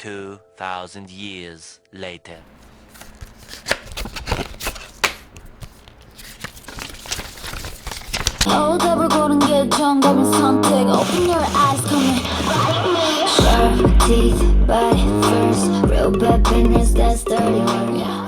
2,000 years later. 어답을 고른 게 정답인 선택. Open your eyes, come in. Sharp teeth, bite first. Real bad business, that's dirty work. Yeah.